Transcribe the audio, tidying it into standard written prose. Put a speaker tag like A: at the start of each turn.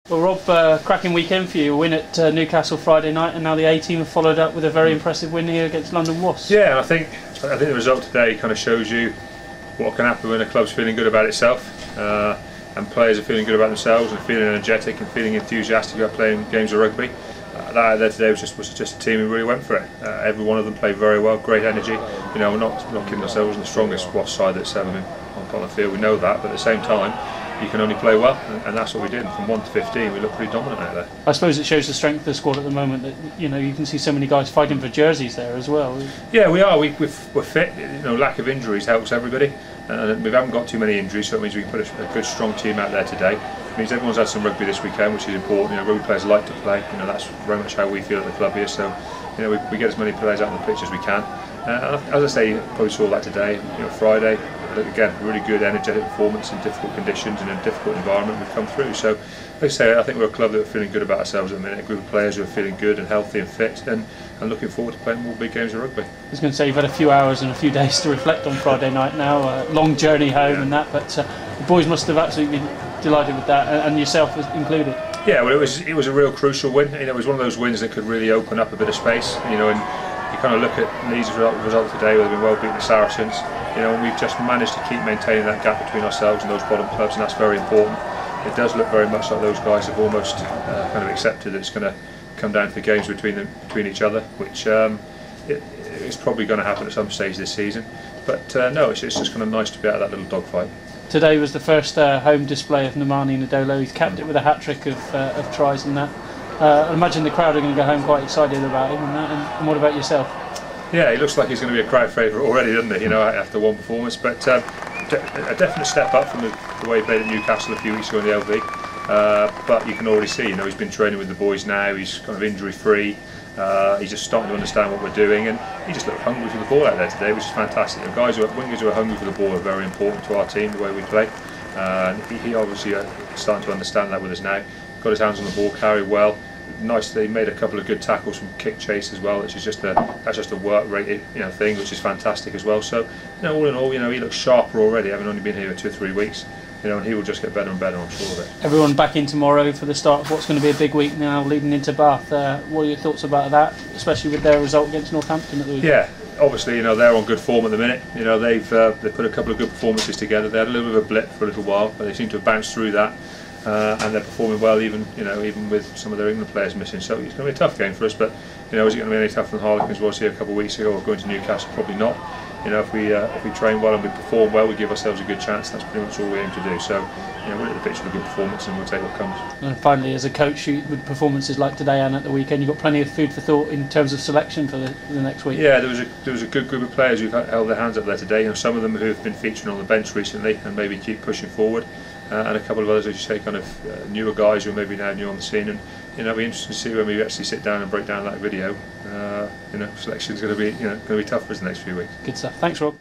A: Well, Rob, cracking weekend for you. A win at Newcastle Friday night, and now the A team have followed up with a very impressive win here against London Wasps.
B: Yeah, and I think the result today kind of shows you what can happen when a club's feeling good about itself, and players are feeling good about themselves and feeling energetic and feeling enthusiastic about playing games of rugby. That there today was just a team who really went for it. Every one of them played very well, great energy. You know, we're not kidding ourselves, on the strongest Wasps side that's ever been on the field. We know that, but at the same time, you can only play well, and that's what we did. And from 1 to 15, we looked pretty dominant out there.
A: I suppose it shows the strength of the squad at the moment that you can see so many guys fighting for jerseys there as well.
B: Yeah, we are. We're fit. Lack of injuries helps everybody, and we haven't got too many injuries, so it means we can put a good, strong team out there today. It means everyone's had some rugby this weekend, which is important. Rugby players like to play. That's very much how we feel at the club here. So, we get as many players out on the pitch as we can. As I say, you probably saw that today. Friday. Again, really good, energetic performance in difficult conditions and in a difficult environment we've come through. So, like I say, I think we're a club that are feeling good about ourselves at the minute. A group of players who are feeling good and healthy and fit, and looking forward to playing more big games of rugby.
A: I was going to say you've had a few hours and a few days to reflect on Friday night now. Long journey home and that, but the boys must have absolutely been delighted with that, and yourself included.
B: Yeah, well, it was a real crucial win. It was one of those wins that could really open up a bit of space. And you kind of look at Leeds' result today, where they've been well beaten the Saracens. And we've just managed to keep maintaining that gap between ourselves and those bottom clubs, and that's very important. It does look very much like those guys have almost kind of accepted that it's going to come down to games between each other, which it's probably going to happen at some stage this season. But no, it's just kind of nice to be out of that little dogfight.
A: Today was the first home display of Nemani Nadolo. He's capped it with a hat-trick of tries and that. I imagine the crowd are going to go home quite excited about him and that. And what about yourself?
B: Yeah, he looks like he's going to be a crowd favourite already, doesn't he? After one performance, but a definite step up from the way he played at Newcastle a few weeks ago in the LV. But you can already see, he's been training with the boys now. He's kind of injury-free. He's just starting to understand what we're doing, and he just looked hungry for the ball out there today, which is fantastic. The wingers who are hungry for the ball are very important to our team, the way we play. He obviously starting to understand that with us now. Got his hands on the ball, carried well. Nice that he made a couple of good tackles from kick chase as well, which is just a work rate thing, which is fantastic as well. So all in all, he looks sharper already, having only been here 2 or 3 weeks. And he will just get better and better, I'm sure of it.
A: Everyone back in tomorrow for the start of what's going to be a big week now, leading into Bath. What are your thoughts about that, especially with their result against Northampton at the weekend?
B: Yeah, obviously, they're on good form at the minute. They've put a couple of good performances together. They had a little bit of a blip for a little while, but they seem to have bounced through that. And they're performing well, even with some of their England players missing. So it's going to be a tough game for us. But is it going to be any tougher than Harlequins was here a couple of weeks ago, or going to Newcastle? Probably not. If we train well and we perform well, we give ourselves a good chance. That's pretty much all we aim to do. So we'll hit the pitch with a good performance, and we'll take what comes.
A: And finally, as a coach, with performances like today and at the weekend, you've got plenty of food for thought in terms of selection for the next week.
B: Yeah, there was a good group of players who've held their hands up there today. Some of them who've been featuring on the bench recently and maybe keep pushing forward. And a couple of others, as you say, kind of newer guys who are maybe now new on the scene, and it'll be interesting to see when we actually sit down and break down that video. Selection's going to be tough for us the next few weeks.
A: Good stuff. Thanks, Rob.